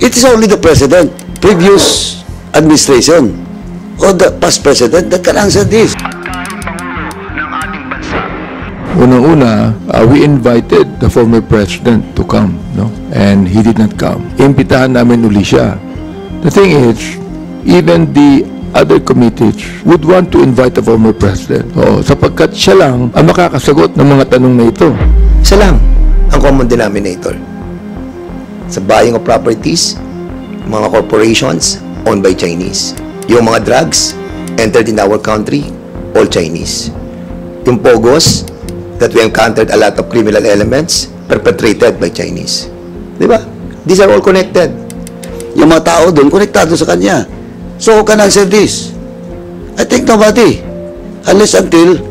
It is only the president, previous administration, or the past president that can answer this. Unang-una, we invited the former president to come, no? And he did not come. Imbitahan namin uli siya. The thing is, even the other committees would want to invite the former president. Sapagkat siya lang ang makakasagot ng mga tanong na ito. Isa lang ang common denominator. Sa buying of properties, mga corporations owned by Chinese. Yung mga drugs entered in our country, all Chinese. Yung pogos, that we encountered a lot of criminal elements perpetrated by Chinese. Di ba? These are all connected. Yung mga tao doon, konektado sa kanya. So, who can answer this? I think nobody. Unless until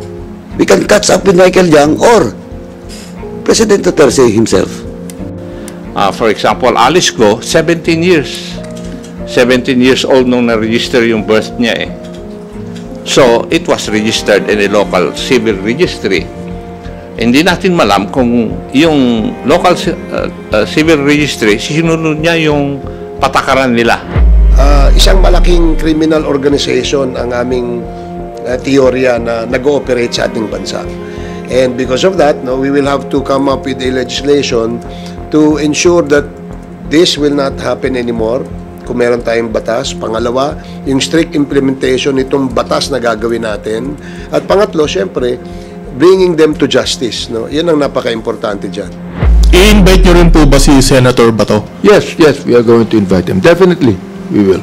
we can catch up with Michael Yang or President Duterte himself. For example, Alice Go, 17 years. 17 years old nung na-register yung birth niya eh. So, it was registered in a local civil registry. Hindi natin malam kung yung local civil registry, sinunod niya yung patakaran nila. Isang malaking criminal organization ang aming teorya na nag-ooperate sa ating bansa. And because of that, no, we will have to come up with a legislation to ensure that this will not happen anymore. Kung meron tayong batas. Pangalawa, yung strict implementation nitong batas na gagawin natin. At pangatlo, syempre, bringing them to justice. No? Yan ang napaka-importante dyan. I-invite nyo rin po ba si Senator Bato? Yes, we are going to invite him. Definitely, we will.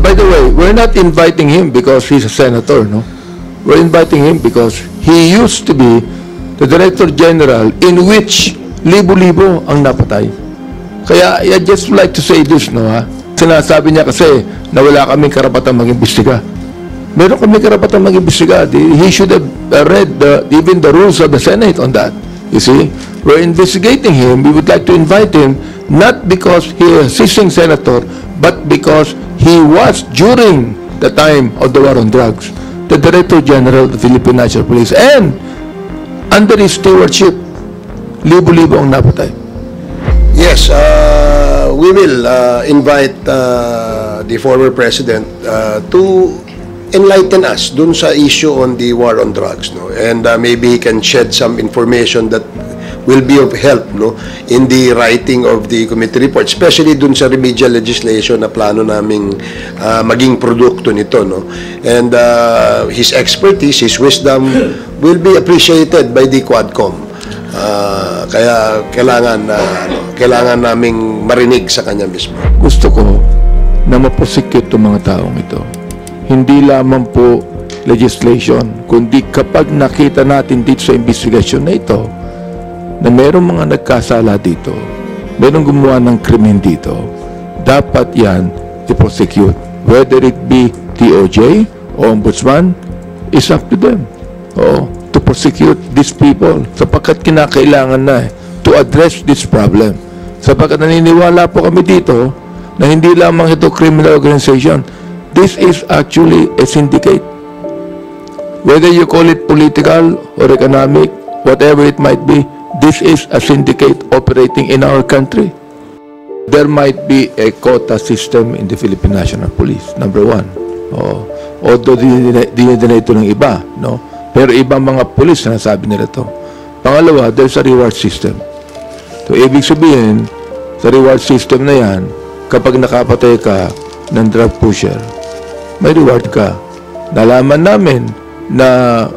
By the way, we're not inviting him because he's a senator, no? We're inviting him because he used to be the Director General in which libo-libo ang napatay. Kaya I just like to say this, no, ha? Sinasabi niya kasi na wala kaming karapatang mag-imbestiga. Meron kaming karapatang mag-imbestiga. He should have read even the rules of the Senate on that. You see, we're investigating him. We would like to invite him not because he is a sitting senator, but because he was, during the time of the war on drugs, the Director General of the Philippine National Police, and under his stewardship, libo-libo ang napatay. Yes, we will invite the former president to enlighten us dun sa issue on the war on drugs, no? And maybe he can shed some information that will be of help, no, in the writing of the committee report, especially dun sa remedial legislation na plano naming maging produkto nito, no? And his expertise, his wisdom will be appreciated by the Quadcom. Kaya kailangan naming marinig sa kanya mismo. Gusto ko na maprosecute itong mga taong ito. Hindi lamang po legislation, kundi kapag nakita natin dito sa investigasyon na ito na mayroong mga nagkasala dito, mayroong gumawa ng krimen dito, dapat yan i-prosecute. Whether it be DOJ o Ombudsman, is up to them. To prosecute these people sapagkat kinakailangan na to address this problem. Sapagkat naniniwala po kami dito na hindi lamang ito criminal organization. This is actually a syndicate. Whether you call it political or economic, whatever it might be, this is a syndicate operating in our country. There might be a quota system in the Philippine National Police, number one. Although dinidinay ito ng iba, no? Pero ibang mga pulis na nasabi nila ito. Pangalawa, there's a reward system. So, ibig sabihin, sa reward system na yan, kapag nakapatay ka ng drug pusher, may reward ka. Nalaman namin na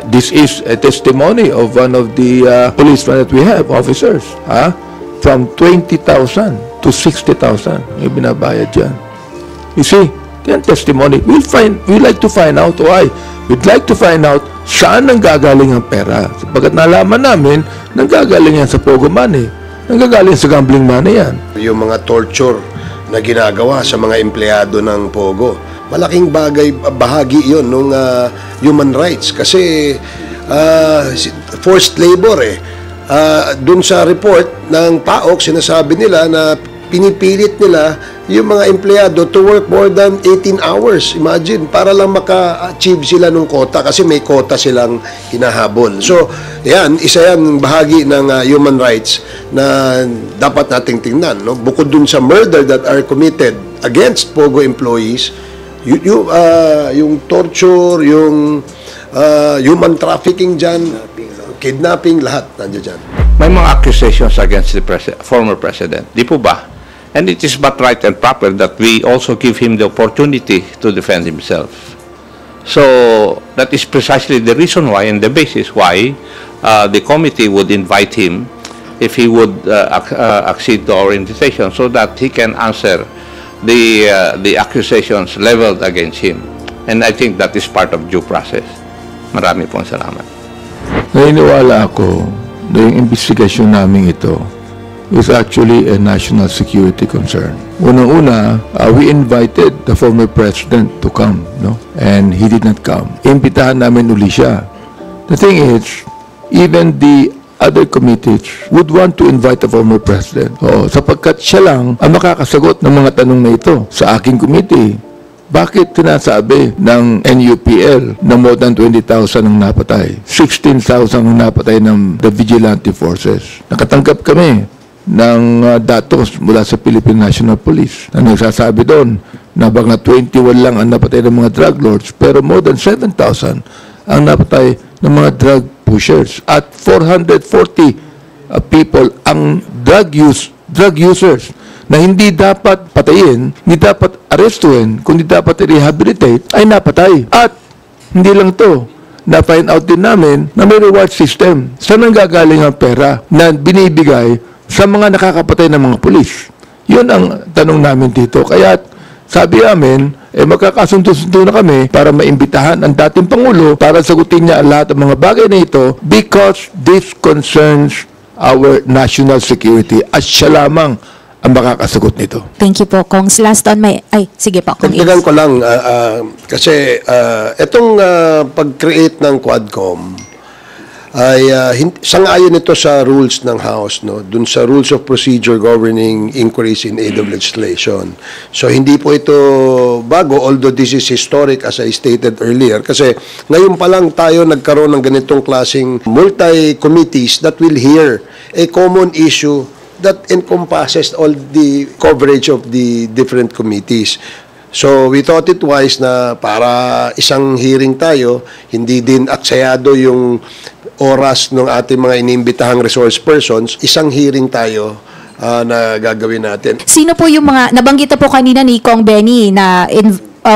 this is a testimony of one of the policemen that we have, officers, from 20,000 to 60,000 yung binabayad dyan. You see, yan testimony. We'd like to find out why. We'd like to find out saan nanggagaling ang pera. Sapagkat nalaman namin, nanggagaling yan sa Pogo money. Nanggagaling sa gambling money yan. Yung mga torture na ginagawa sa mga empleyado ng Pogo, malaking bahagi yun ng human rights. Kasi forced labor dun sa report ng PAOK, sinasabi nila na pinipilit nila yung mga empleyado to work more than 18 hours. Imagine, para lang maka-achieve sila ng quota kasi may quota silang hinahabol. So, yan, isa yan bahagi ng human rights na dapat nating tingnan. No? Bukod dun sa murder that are committed against POGO employees, yung torture, yung human trafficking dyan, kidnapping, lahat nandiyan dyan. May mga accusations against the former president. Di po ba? And it is but right and proper that we also give him the opportunity to defend himself. So that is precisely the reason why and the basis why the committee would invite him if he would accede to our invitation so that he can answer the accusations leveled against him. And I think that is part of due process. Marami pong salamat. Naniniwala ako na yung investigasyon namin ito is actually a national security concern. Unang-una, we invited the former president to come, no? And he did not come. Imbitahan namin uli siya. The thing is, even the other committees would want to invite the former president. Sapagkat siya lang ang makakasagot ng mga tanong na ito sa aking committee. Bakit sinasabi ng NUPL na more than 20,000 ang napatay? 16,000 ang napatay ng the vigilante forces. Nakatanggap kami ng datos mula sa Philippine National Police na nagsasabi doon na baka 21 lang ang napatay ng mga drug lords pero more than 7,000 ang napatay ng mga drug pushers at 440 people ang drug users na hindi dapat patayin, hindi dapat arestuhin, kundi dapat i-rehabilitate, ay napatay. At hindi lang to, na-find out din namin na may reward system. Saan ang gagaling ang pera na binibigay sa mga nakakapatay ng mga pulis? Yun ang tanong namin dito. Kaya sabi namin, magkakasundo-sundo na kami para maimbitahan ang dating Pangulo para sagutin niya ang lahat ng mga bagay na ito because this concerns our national security at siya lamang ang makakasagot nito. Thank you po, Kongs. Last on my... Ay, sige po, Kong Dagdagan ko lang, kasi itong pag-create ng Quadcom ay sang-ayon ito sa rules ng House, no? Dun sa rules of procedure governing inquiries in aid of legislation. So, hindi po ito bago, although this is historic as I stated earlier, kasi ngayon pa lang tayo nagkaroon ng ganitong klaseng multi-committees that will hear a common issue that encompasses all the coverage of the different committees. So, we thought it wise na para isang hearing tayo, hindi din aksayado yung oras ng ating mga inimbitahang resource persons, isang hearing tayo na gagawin natin. Sino po yung mga, nabanggit na po kanina ni Kong Benny na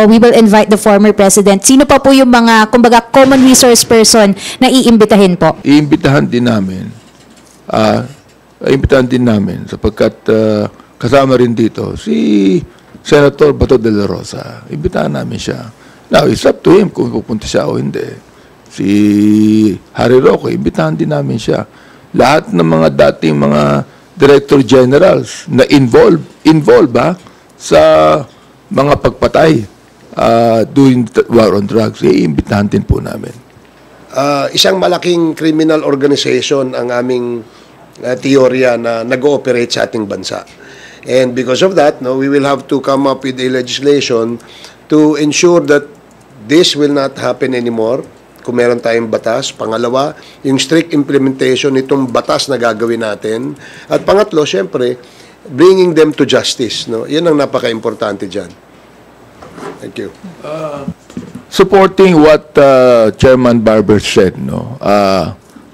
we will invite the former president. Sino pa po yung mga, kumbaga, common resource person na iimbitahin po? Iimbitahan din namin sapagkat kasama rin dito si Senator Bato de la Rosa. Imbitahan namin siya. Now, it's up to him kung pupunta siya o hindi. Si Harry Roque, imbitahan din namin siya. Lahat ng mga dating mga director generals na involved sa mga pagpatay during war on drugs, iimbitahan din po namin. Isang malaking criminal organization ang aming teorya na nag-ooperate sa ating bansa. And because of that, no, we will have to come up with a legislation to ensure that this will not happen anymore kung meron tayong batas. Pangalawa, yung strict implementation nitong batas na gagawin natin. At pangatlo, syempre, bringing them to justice. No? Yan ang napaka-importante dyan. Thank you. Supporting what Chairman Barber said, no,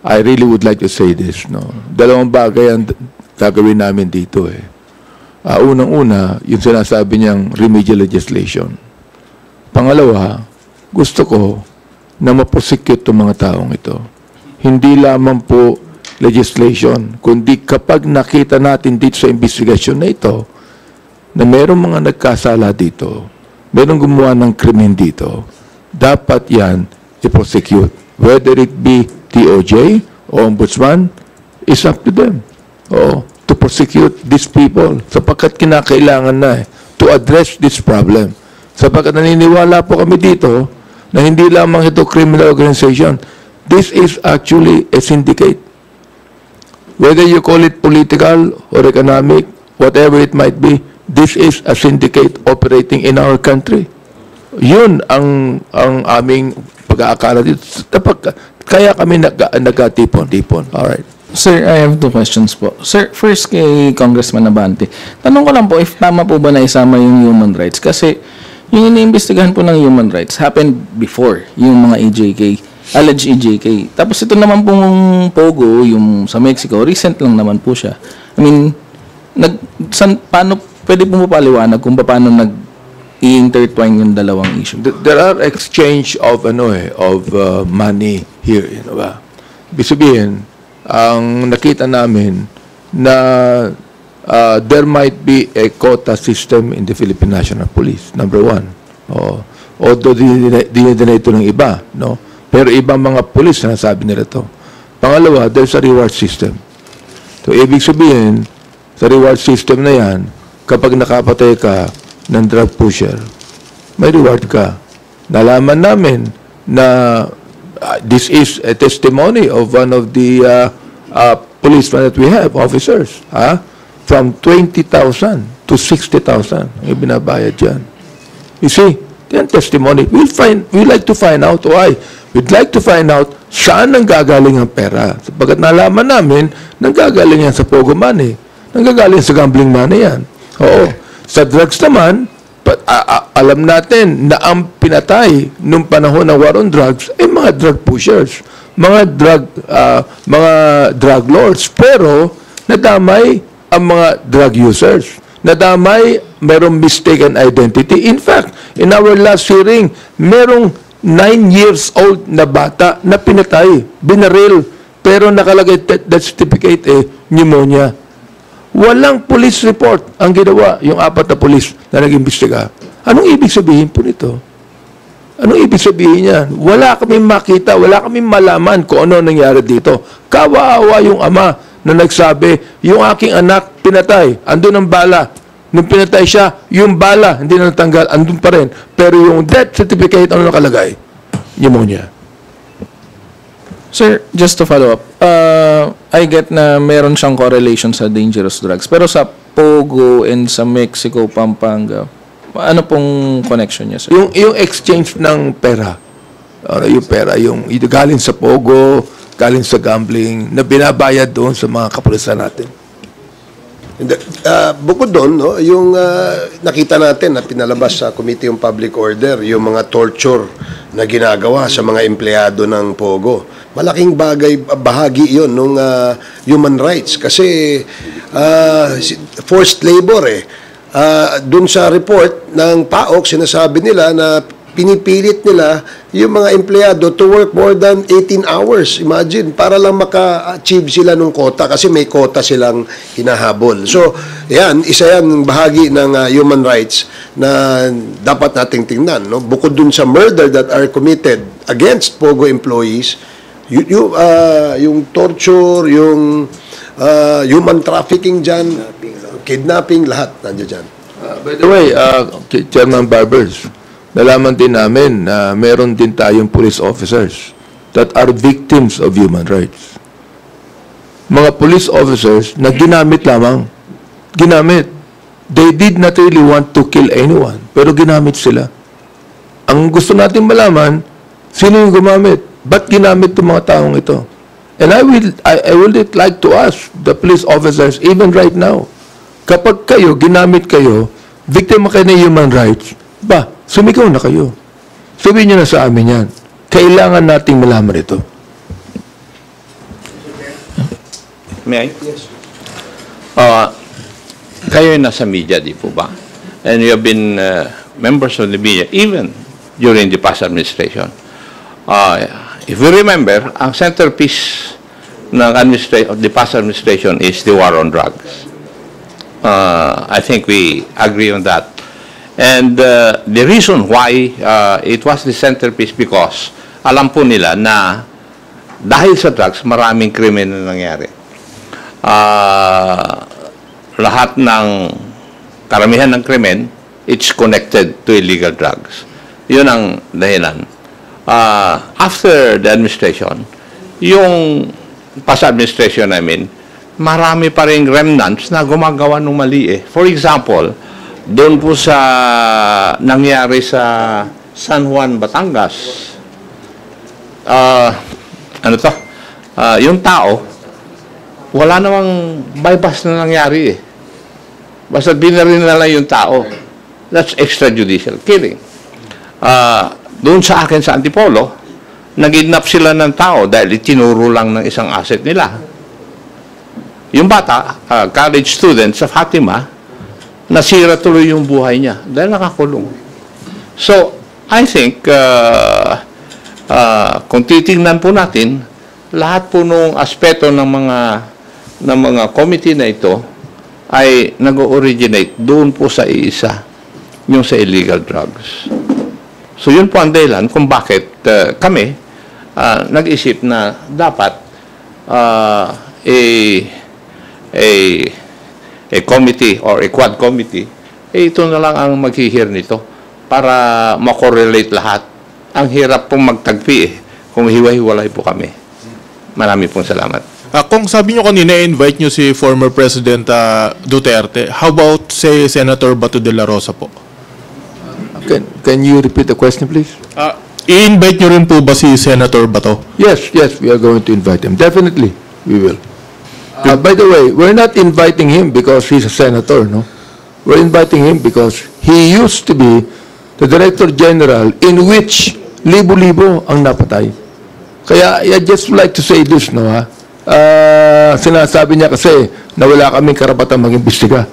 I really would like to say this, no. Dalawang bagay ang gagawin namin dito eh. Unang-una, yung sinasabi niyang remedial legislation. Pangalawa, gusto ko na maprosecute itong mga taong ito. Hindi lamang po legislation, kundi kapag nakita natin dito sa investigasyon na ito, na merong mga nagkasala dito, merong gumawa ng krimen dito, dapat yan i-prosecute. Whether it be DOJ o Ombudsman, is up to them. To prosecute these people sapagkat kinakailangan na to address this problem. Sapagkat naniniwala po kami dito na hindi lamang ito criminal organization. This is actually a syndicate. Whether you call it political or economic whatever it might be, this is a syndicate operating in our country. Yun ang aming pag-aakala dito. Kaya kami nagkatipon. Alright. Sir, I have two questions po. Sir, first kay Congressman Abante. Tanong ko lang po if tama po ba na isama yung human rights? Kasi yung iniimbestigahan po ng human rights happened before yung mga EJK, alleged EJK. Tapos ito naman pong Pogo, yung sa Mexico, recent lang naman po siya. I mean, paano pwede po mapaliwanag kung paano i-intertwine yung dalawang issue? There are exchange of money here, ba? Ibig sabihin, ang nakita namin na there might be a quota system in the Philippine National Police, number one. Although dinideny ito ng iba, no? Pero ibang mga police na nasabi nila ito. Pangalawa, there's a reward system. So, ibig sabihin, sa reward system na yan, kapag nakapatay ka ng drug pusher, may reward ka. Nalaman namin na this is a testimony of one of the policemen that we have, officers, from 20,000 to 60,000 ang binabayad dyan. You see, yan testimony. We'd like to find out why. We'd like to find out saan nanggagaling ang pera. Sapagkat nalaman namin, nanggagaling yan sa Pogo money. Nanggagaling sa gambling money yan. Oo. Sa drugs naman, alam natin na ang pinatay nung panahon ng war on drugs ay mga drug pushers, mga drug lords. Pero nadamay ang mga drug users. Nadamay, merong mistaken identity. In fact, in our last hearing, merong 9 years old na bata na pinatay, binaril, pero nakalagay that certificate pneumonia. Walang police report ang ginawa yung 4 na police na nag-imbestiga. Anong ibig sabihin po nito? Anong ibig sabihin niyan? Wala kaming makita, wala kaming malaman kung ano nangyari dito. Kawawa yung ama na nagsabi, yung aking anak pinatay, andun ang bala. Nung pinatay siya, yung bala, hindi na natanggal, andun pa rin. Pero yung death certificate, ano nakalagay? Pneumonia. Sir, just to follow up, I get na meron siyang correlation sa dangerous drugs. Pero sa Pogo and sa Mexico, Pampanga, ano pong connection niya, sir? Yung exchange ng pera. Yung pera, yung galing sa Pogo, galing sa gambling, na binabayad doon sa mga kapulisan natin. Bukod doon, no, yung nakita natin na pinalabas sa Committee on Public Order, yung mga torture na ginagawa sa mga empleyado ng Pogo. Malaking bahagi yon ng human rights kasi forced labor doon sa report ng PAOK, sinasabi nila na pinipilit nila yung mga empleyado to work more than 18 hours. Imagine, para lang maka-achieve sila ng quota kasi may quota silang hinahabol. So, yan, isa yan bahagi ng human rights na dapat nating tingnan. No? Bukod dun sa murder that are committed against Pogo employees, yung torture, yung human trafficking dyan, kidnapping, lahat nandiyan dyan. By the way, Chairman Barbers, nalaman din namin na meron din tayong police officers that are victims of human rights. Mga police officers na ginamit lamang. Ginamit. They did not really want to kill anyone, pero ginamit sila. Ang gusto natin malaman, sino yung gumamit? Ba't ginamit itong mga taong ito? And I would like to ask the police officers, even right now, kapag kayo, ginamit kayo, victim kayo ng human rights, sumigaw na kayo. Sabihin nyo na sa amin yan. Kailangan nating malaman ito. May I? Yes. Kayo yung nasa media, di po ba? And you have been members of the media, even during the past administration. If you remember, ang centerpiece ng the past administration is the war on drugs. I think we agree on that. And the reason why it was the centerpiece because alam po nila na dahil sa drugs, maraming krimen na nangyari. Lahat ng karamihan ng krimen, it's connected to illegal drugs. Yun ang dahilan. After the administration, yung past administration namin, marami pa rin remnants na gumagawa ng mali eh. For example, doon po sa nangyari sa San Juan, Batangas, yung tao, wala namang bypass na nangyari eh. Basta binaril na lang yung tao. That's extrajudicial killing. Doon sa akin sa Antipolo, nag-kidnap sila ng tao dahil itinuro lang ng isang asset nila. Yung bata, college student sa Fatima, nasira tuloy yung buhay niya dahil nakakulong. So, I think, kung titingnan po natin, lahat po nung aspeto ng mga committee na ito ay nag-originate doon po sa iisa, yung sa illegal drugs. So, yun po ang dahilan kung bakit kami nag-isip na dapat a committee or a quad committee, ito na lang ang mag-hear nito para makorelate lahat. Ang hirap pong magtagpi kung hiwa-hiwalay po kami. Marami pong salamat. Kung sabi nyo kanina, invite nyo si former President Duterte, how about, say, Senator Bato de la Rosa po? Can you repeat the question, please? I-invite nyo rin po ba si Senator Bato? Yes, we are going to invite him. Definitely, we will. By the way, we're not inviting him because he's a senator, no? We're inviting him because he used to be the Director General in which libo-libo ang napatay. Kaya I just would like to say this, no, ha? Sinasabi niya kasi na wala kaming karapatan mag-imbestiga.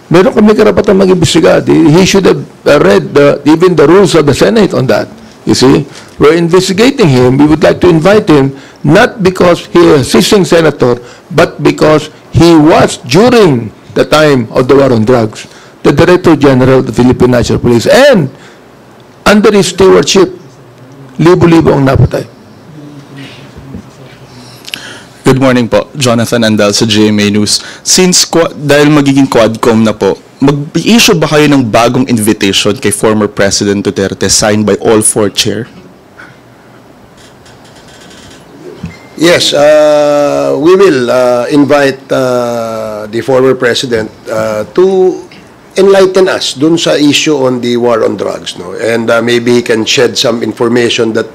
Meron kaming karapatan mag-imbestiga. He should have read even the rules of the Senate on that. You see, we're investigating him. We would like to invite him, not because he is a sitting senator, but because he was, during the time of the war on drugs, the Director General of the Philippine National Police. And under his stewardship, libo-libo ang napatay. Good morning po, Jonathan Andal sa GMA News. Since dahil magiging Quadcom na po, mag-issue ba kayo ng bagong invitation kay former President Duterte signed by all four chair? Yes, we will invite the former president to enlighten us dun sa issue on the war on drugs, no? And maybe he can shed some information that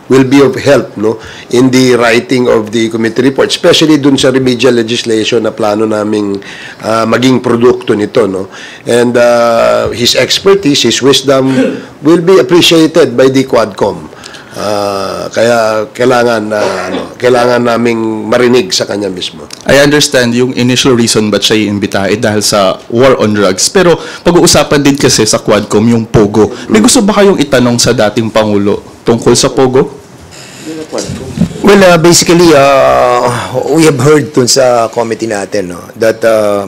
will be of help, no, in the writing of the committee report, especially dun sa remedial legislation na plano naming maging produkto nito, no. And his expertise, his wisdom will be appreciated by the Quadcom. Kaya kailangan naming marinig sa kanya mismo. I understand yung initial reason ba't siya iimbita dahil sa war on drugs. Pero pag-uusapan din kasi sa Quadcom yung POGO. May gusto ba kayong itanong sa dating Pangulo tungkol sa POGO? Well, basically, we have heard dun sa committee natin, no, that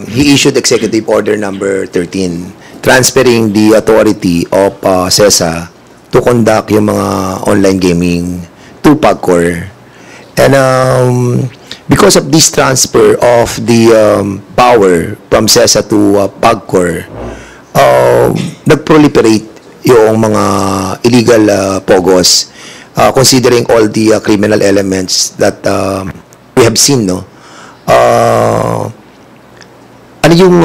he issued Executive Order number 13 transferring the authority of CESA to conduct yung mga online gaming to PAGCOR. And because of this transfer of the power from CESA to PAGCOR, nag-proliferate yung mga illegal POGOs, considering all the criminal elements that we have seen, no? Ano yung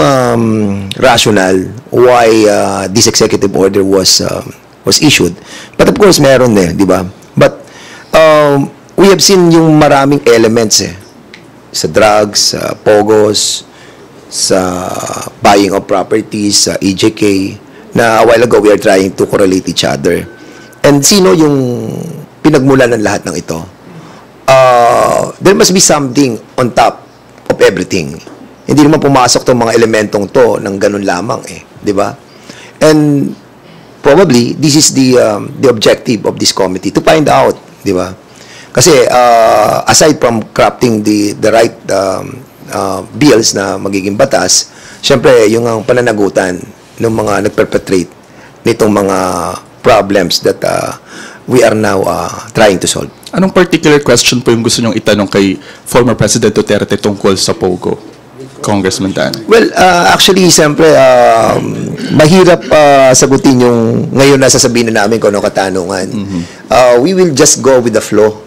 rationale why this executive order was issued? But of course, meron di ba? But we have seen yung maraming elements sa drugs, sa POGOs, sa buying of properties, sa EJK, na a while ago we are trying to correlate each other. And sino yung pinagmulan ng lahat ng ito? There must be something on top of everything. Hindi naman pumasok tong mga elementong to ng ganun lamang di ba? And probably this is the objective of this committee, to find out, di ba? Kasi aside from crafting the right bills na magiging batas, syempre yung ang pananagutan ng mga nagperpetrate nitong mga problems that we are now trying to solve. Anong particular question po yung gusto nyong itanong kay former President Duterte tungkol sa POGO, Congressman Dan? Well, actually, siyempre, mahirap sagutin yung ngayon na sasabihin na namin kung ano katanungan. We will just go with the flow.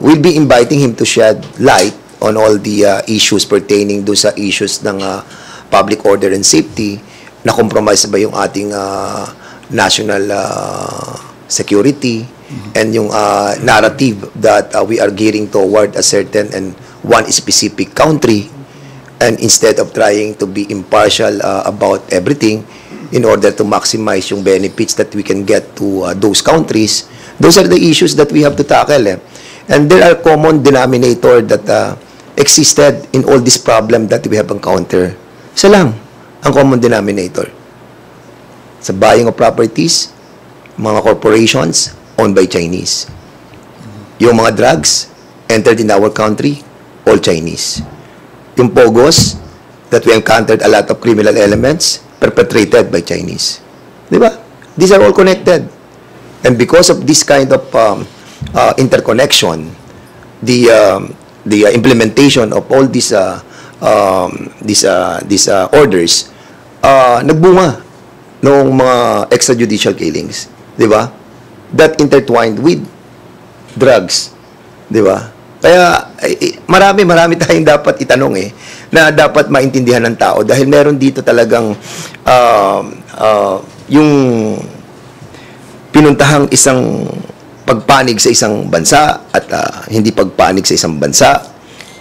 We'll be inviting him to shed light on all the issues pertaining do sa issues ng public order and safety, na compromise ba yung ating national security and yung narrative that we are gearing toward a certain and one specific country, and instead of trying to be impartial about everything in order to maximize yung benefits that we can get to those countries, those are the issues that we have to tackle. And there are common denominator that existed in all this problem that we have encountered. Isa lang ang common denominator. Sa buying of properties, mga corporations owned by Chinese. Yung mga drugs entered in our country, all Chinese. Yung pogos, that we encountered a lot of criminal elements perpetrated by Chinese. Di ba? These are all connected. And because of this kind of interconnection, the implementation of all these orders, nagbunga noong mga extrajudicial killings, di ba? That intertwined with drugs, di ba? Kaya marami tayong dapat itanong na dapat maintindihan ng tao, dahil meron dito talagang yung pinuntahang isang pagpanig sa isang bansa at hindi pagpanig sa isang bansa.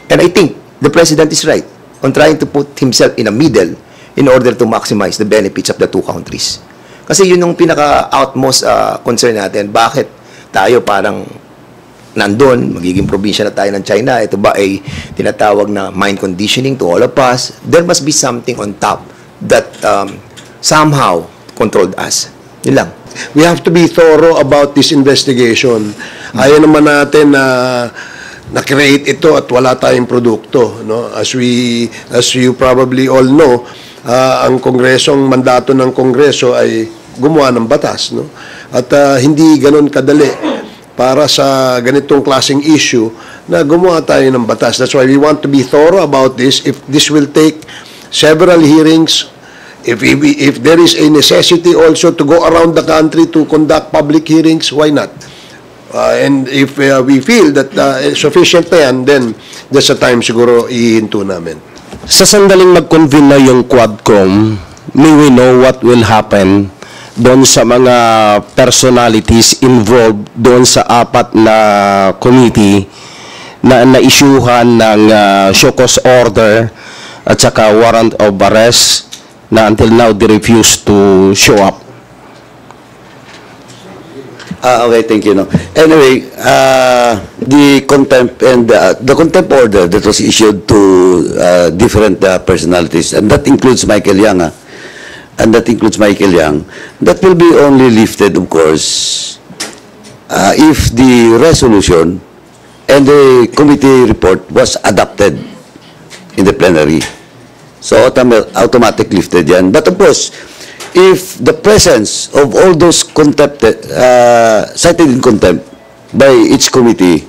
And I think the President is right on trying to put himself in a middle in order to maximize the benefits of the two countries. Kasi yun yung pinaka-outmost concern natin. Bakit tayo parang nandun, magiging probinsya na tayo ng China? Ito ba ay tinatawag na mind conditioning to all of us? There must be something on top that somehow controlled us. Yun lang. We have to be thorough about this investigation. Ayaw naman natin na na-create ito at wala tayong produkto, no? As you probably all know, ang Kongresong mandato ng Kongreso ay gumawa ng batas, no? At hindi ganoon kadali para sa ganitong klaseng issue na gumawa tayo ng batas. That's why we want to be thorough about this. If this will take several hearings, if there is a necessity also to go around the country to conduct public hearings, why not? And if we feel that sufficient na yan, then that's the time siguro ihinto namin. Sa sandaling mag-convene na yung Quadcom, may we know what will happen doon sa mga personalities involved doon sa 4 na committee na na-issuehan ng show cause order at saka warrant of arrest na until now they refuse to show up. Okay, thank you. No. Anyway, the contempt and the contempt order that was issued to different personalities, and that includes Michael Yang, that will be only lifted, of course, if the resolution and the committee report was adopted in the plenary. So, automatic lifted yan. But of course, if the presence of all those cited in contempt by each committee,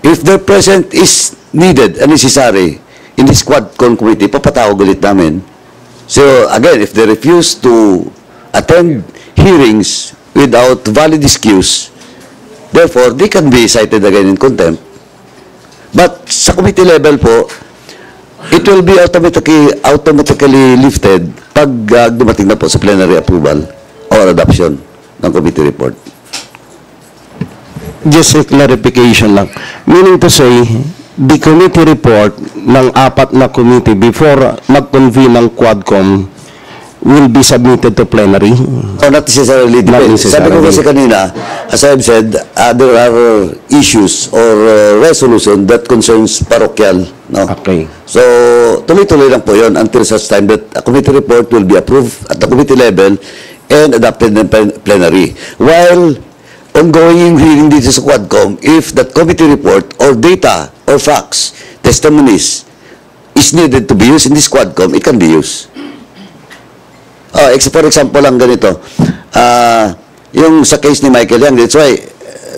if their presence is needed and necessary in this Quadcom committee, papatawag ulit namin. So, again, if they refuse to attend hearings without valid excuse, therefore, they can be cited again in contempt. But sa committee level po, it will be automatically lifted pag dumating na po sa plenary approval or adoption ng committee report. Just a clarification lang. Meaning to say, the committee report ng 4 na committee before mag-convene ng Quadcom will be submitted to plenary? No, not necessarily. Sabi ko kasi kanina, as I've said, there are issues or resolution that concerns parochial. No? Okay. So, tuloy-tuloy lang po yun until such time that a committee report will be approved at the committee level and adopted in plenary. While ongoing hearing dito sa Quadcom, if that committee report or data or facts, testimonies is needed to be used in this Quadcom, it can be used. For example lang ganito, yung sa case ni Michael Yang, that's why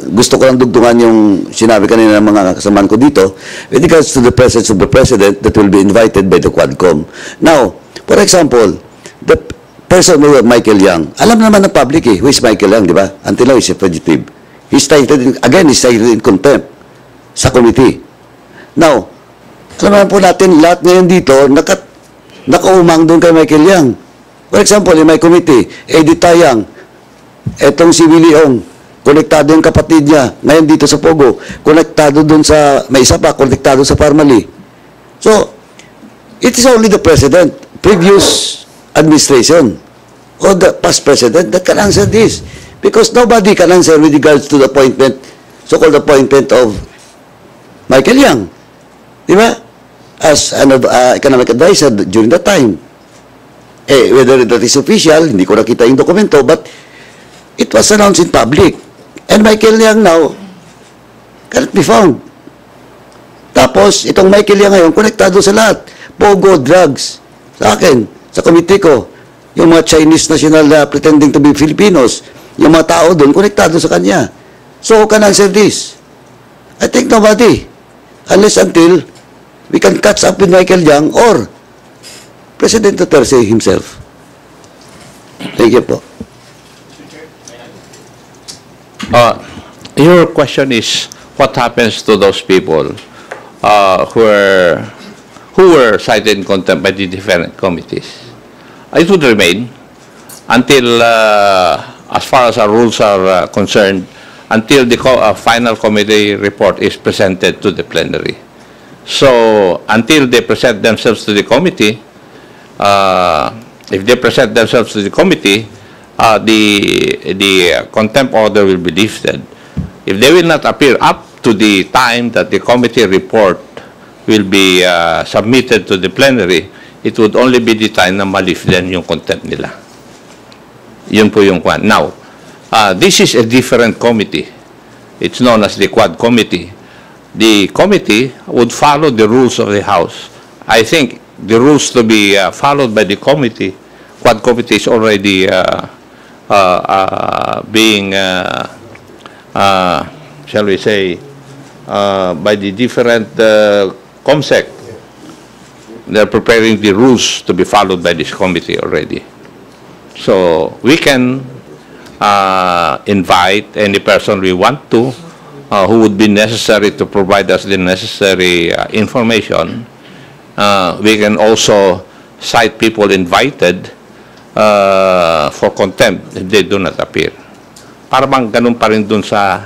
gusto ko lang dugtungan yung sinabi kanina ng mga kasamaan ko dito with regards to the presence of the President that will be invited by the Quadcom. Now, for example, the person who Michael Yang, alam naman ng public who is Michael Yang, di ba? Until now, he's a fugitive. He's cited in contempt sa committee. Now, alam naman po natin, lahat ngayon dito, nakaumang doon kay Michael Yang. For example, in my committee, Edith Tayang, etong si Willie Ong, konektado yung kapatid niya, ngayon dito sa Pogo, konektado doon sa, may isa pa, konektado sa Parmali. So, it is only the president, previous administration, or the past president that can answer this. Because nobody can answer with regards to the appointment, so-called appointment of Michael Yang. Di ba? As an economic advisor during that time. Whether that is official, hindi ko nakita yung dokumento, but it was announced in public. And Michael Yang now cannot be found. Tapos, itong Michael Yang ngayon, konektado sa lahat. Pogo, drugs, sa akin, sa committee ko, yung mga Chinese national pretending to be Filipinos, yung mga tao doon, konektado sa kanya. So, who can answer this? I think nobody. Unless until we can catch up with Michael Yang or President Duterte himself. Thank you po. Your question is, what happens to those people who were cited in contempt by the different committees? It would remain until, as far as our rules are concerned, until the final committee report is presented to the plenary. So, until they present themselves to the committee, if they present themselves to the committee, the contempt order will be lifted. If they will not appear up to the time that the committee report will be submitted to the plenary, it would only be the time na ma-lift din yung contempt nila. Yun po yung kwan. Now, this is a different committee. It's known as the Quad Committee. The committee would follow the rules of the House. I think the rules to be followed by the committee, Quad Committee is already being, shall we say, by the different COMSEC. They're preparing the rules to be followed by this committee already. So we can invite any person we want to, who would be necessary to provide us the necessary information. We can also cite people invited for contempt if they do not appear. Para bang ganun pa rin dun sa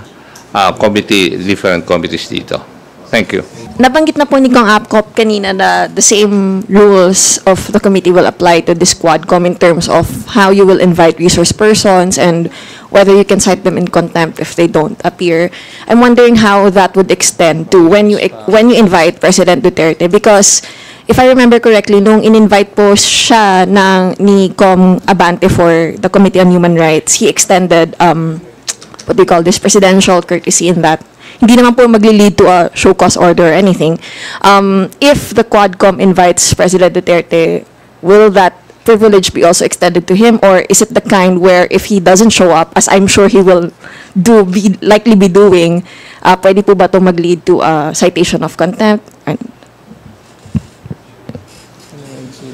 different committees dito. Thank you. Nabanggit na po ni Kong Apcop kanina na the same rules of the committee will apply to this Quadcom in terms of how you will invite resource persons and whether you can cite them in contempt if they don't appear. I'm wondering how that would extend to when you invite President Duterte, because if I remember correctly, nung in-invite po siya ni Kong Abante for the Committee on Human Rights, he extended what do you call this, presidential courtesy in that. Hindi naman po magli-lead to a show cause order or anything. If the Quadcom invites President Duterte, will that privilege be also extended to him, or is it the kind where if he doesn't show up, as I'm sure he will likely be doing, pwede po ba ito mag-lead to a citation of contempt?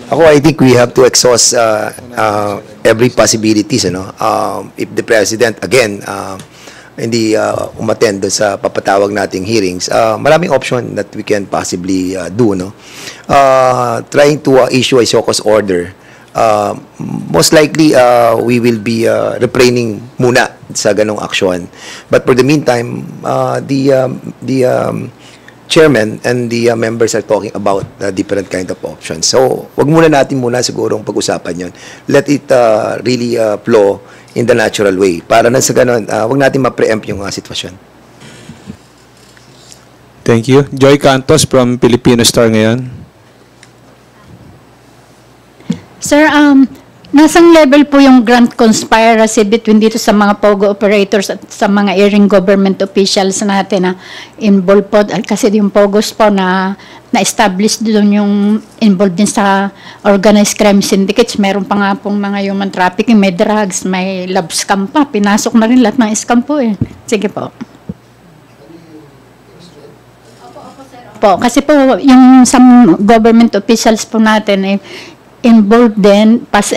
Ako, I think we have to exhaust every possibilities, if the President, again, hindi umattend doon sa papatawag nating hearings, maraming option that we can possibly do, trying to issue a show cause order. Most likely, we will be refraining muna sa ganong aksyon. But for the meantime, the chairman and the members are talking about different kind of options. So, wag muna natin sigurong pag-usapan yon. Let it really flow in the natural way. Para na sa ganun, wag natin ma-preempt yung sitwasyon. Thank you. Joy Cantos from Filipino Star ngayon. Sir, nasang level po yung grant conspiracy between dito sa mga POGO operators at sa mga airing government officials natin na involved po, kasi yung POGOs po na-establish doon yung involved din sa organized crime syndicates. Meron pa nga pong mga human trafficking, may drugs, may love scam pa. Pinasok na rin lahat ng scam po eh. Sige po. Po, kasi po yung some government officials po natin involved din, past,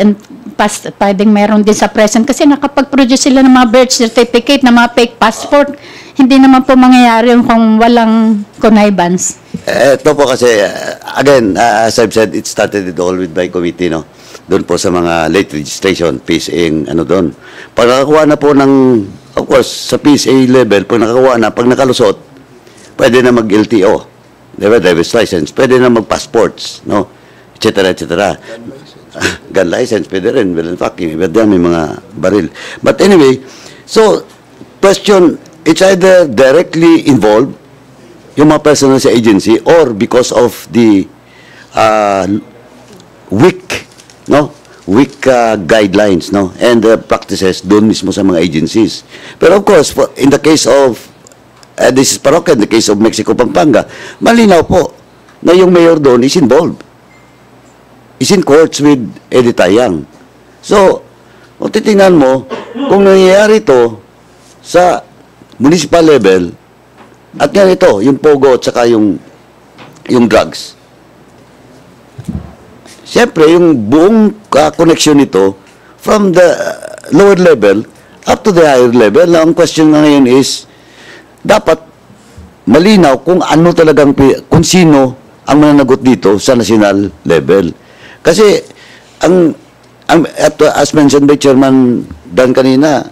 pwedeng meron din sa present kasi nakapag-produce sila ng mga birth certificate, ng mga fake passport. Hindi naman po mangyayari kung walang connivance. Ito po kasi, again, as I've said, it started it all with my committee, no? Doon po sa mga late registration, PSA, ano doon. Pag nakakuha na po ng, of course, sa PSA level, pag nakakuha na, pag nakalusot, pwede na mag-LTO, diba, driver's license, pwede na mag-passports, no? Et cetera, et cetera. Gun license, pwede rin, well and fucking, pwede may mga baril. But anyway, so, question, it's either directly involved, yung mga personal sa agency, or because of the weak guidelines, no, and practices doon mismo sa mga agencies. Pero of course, in the case of this is Parokya, in the case of Mexico, Pampanga, malinaw po na yung mayor doon is involved, is in courts with Eddie Tayang. So, kung titingnan mo, kung nangyayari ito sa municipal level, at yan ito, yung pogo at saka yung drugs. Siyempre, yung buong connection nito from the lower level up to the higher level, na ang question na ngayon is, dapat malinaw kung ano talagang, kung sino ang mananagot dito sa national level. Kasi, as mentioned by Chairman Dan kanina,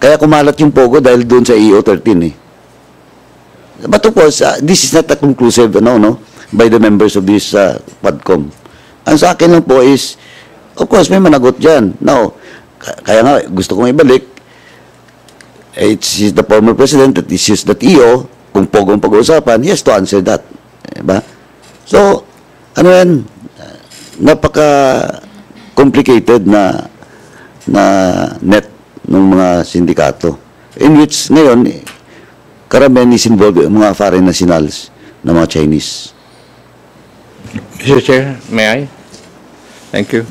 kaya kumalat yung pogo dahil doon sa EO 13 eh. But of course, this is not a conclusive, by the members of this PADCOM. Ang sa akin lang po is, of course, may managot dyan. Now, kaya nga, gusto kong ibalik, it's the former president that issues that EO, kung pogong pag-uusapan, he has to answer that. Diba? So, ano yan, napaka-complicated na net ng mga sindikato. In which, ngayon, karamihan is involved yung mga foreign nationals na mga Chinese. Mr. Chair, may I? Thank you.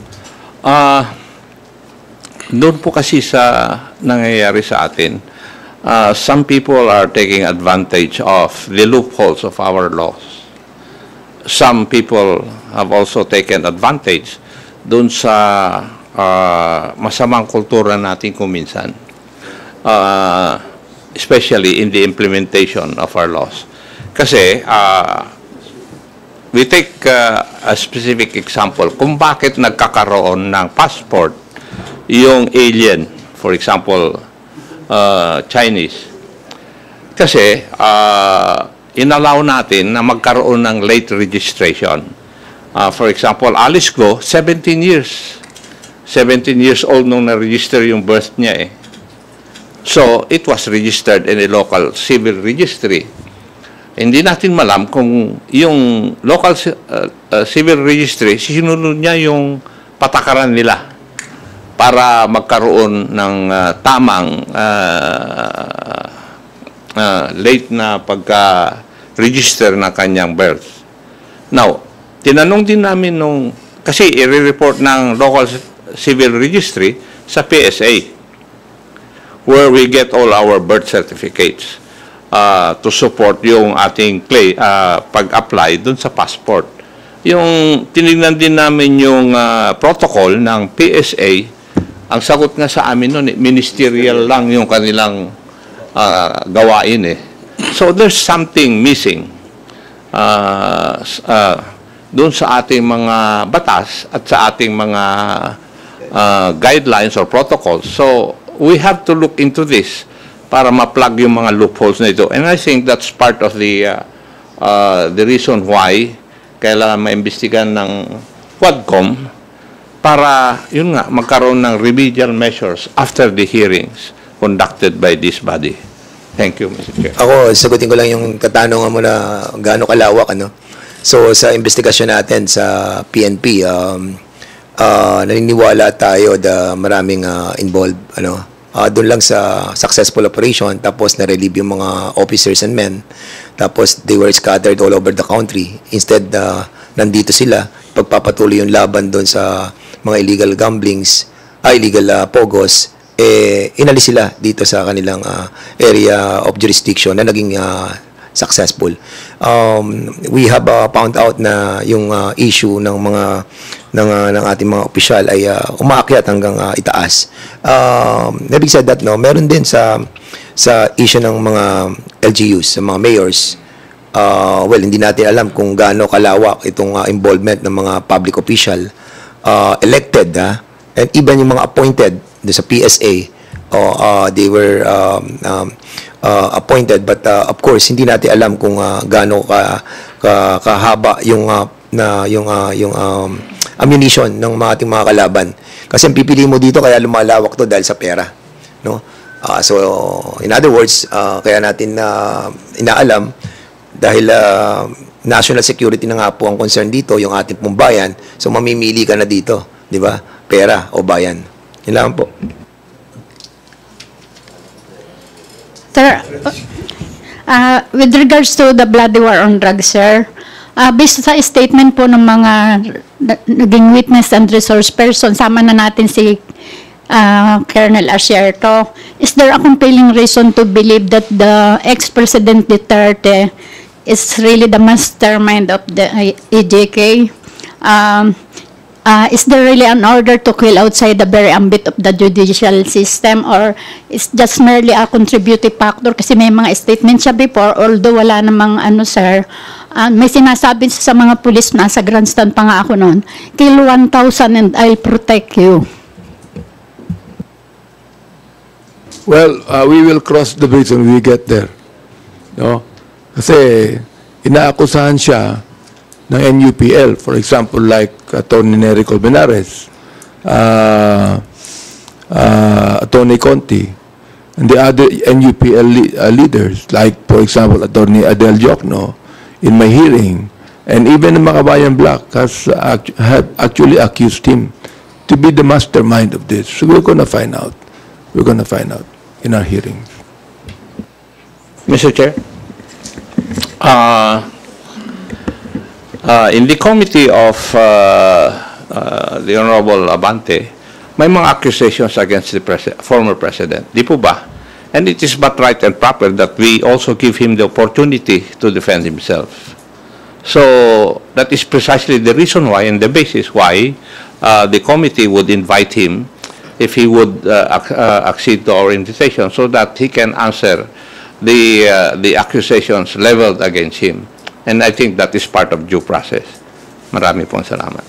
Doon po kasi sa nangyayari sa atin, some people are taking advantage of the loopholes of our laws. Some people have also taken advantage doon sa masamang kultura natin kung minsan. Especially in the implementation of our laws. Kasi, we take a specific example kung bakit nagkakaroon ng passport yung alien, for example, Chinese. Kasi, inallow natin na magkaroon ng late registration. For example, Alice Go, 17 years. 17 years old nung na-register yung birth niya eh. So, it was registered in a local civil registry. Hindi natin malam kung yung local civil registry, sinunod niya yung patakaran nila para magkaroon ng tamang late na pagka-register na kanyang birth. Now, tinanong din namin kasi i-report ng local civil registry sa PSA, where we get all our birth certificates to support yung ating pag-apply dun sa passport. Yung tinignan din namin yung protocol ng PSA, ang sagot nga sa amin nun, ministerial lang yung kanilang gawain eh. So there's something missing dun sa ating mga batas at sa ating mga guidelines or protocols. So we have to look into this para ma-plug yung mga loopholes na ito. And I think that's part of the reason why kailangan maimbestigahan ng Quadcom para, yun nga, magkaroon ng remedial measures after the hearings conducted by this body. Thank you, Mr. Chair. Ako, sagutin ko lang yung katanungan mo na gaano kalawak, So, sa investigasyon natin sa PNP, naniniwala tayo na maraming involved, doon lang sa successful operation, tapos na-relieve yung mga officers and men, tapos they were scattered all over the country. Instead, nandito sila, pagpapatuloy yung laban doon sa mga illegal gamblings, illegal pogos, inalis sila dito sa kanilang area of jurisdiction na naging successful. We have found out na yung issue ng ng ating mga opisyal ay umaakyat hanggang itaas. Having said that, meron din sa issue ng mga LGUs, sa mga mayors, well, hindi natin alam kung gaano kalawak itong involvement ng mga public official elected, and even yung mga appointed sa PSA, they were appointed, but of course hindi natin alam kung gaano kahaba yung ammunition ng mga ating mga kalaban. Kasi ang pipili mo dito kaya lumalawak to dahil sa pera, no? So in other words, kaya natin inaalam dahil national security na nga po ang concern dito, yung ating pong bayan. So mamimili ka na dito, di ba? Pera o bayan. Yun lang po. Sir, with regards to the bloody war on drugs, sir, based sa statement po ng mga naging witness and resource person, sama na natin si Colonel Asierto, is there a compelling reason to believe that the ex-President Duterte is really the mastermind of the EJK? Is there really an order to kill outside the very ambit of the judicial system, or is just merely a contributive factor? Kasi may mga statement siya before, although wala namang sir, may sinasabi sa mga pulis, nasa grandstand pa nga ako noon, kill 1,000 and I'll protect you. Well, we will cross the bridge when we get there. No? Kasi inaakusahan siya ng NUPL, for example, like Attorney Nery Colmenares, Attorney Conti, and the other NUPL leaders, like, for example, Attorney Adel Jokno, in my hearing, and even Makabayan Black have actually accused him to be the mastermind of this. So we're going to find out. We're going to find out in our hearings. Mr. Chair, in the committee of the Honorable Abante, may mga accusations against the former president. Di po ba? And it is but right and proper that we also give him the opportunity to defend himself. So that is precisely the reason why and the basis why the committee would invite him if he would accede to our invitation, so that he can answer the accusations leveled against him. And I think that is part of due process. Marami pong salamat.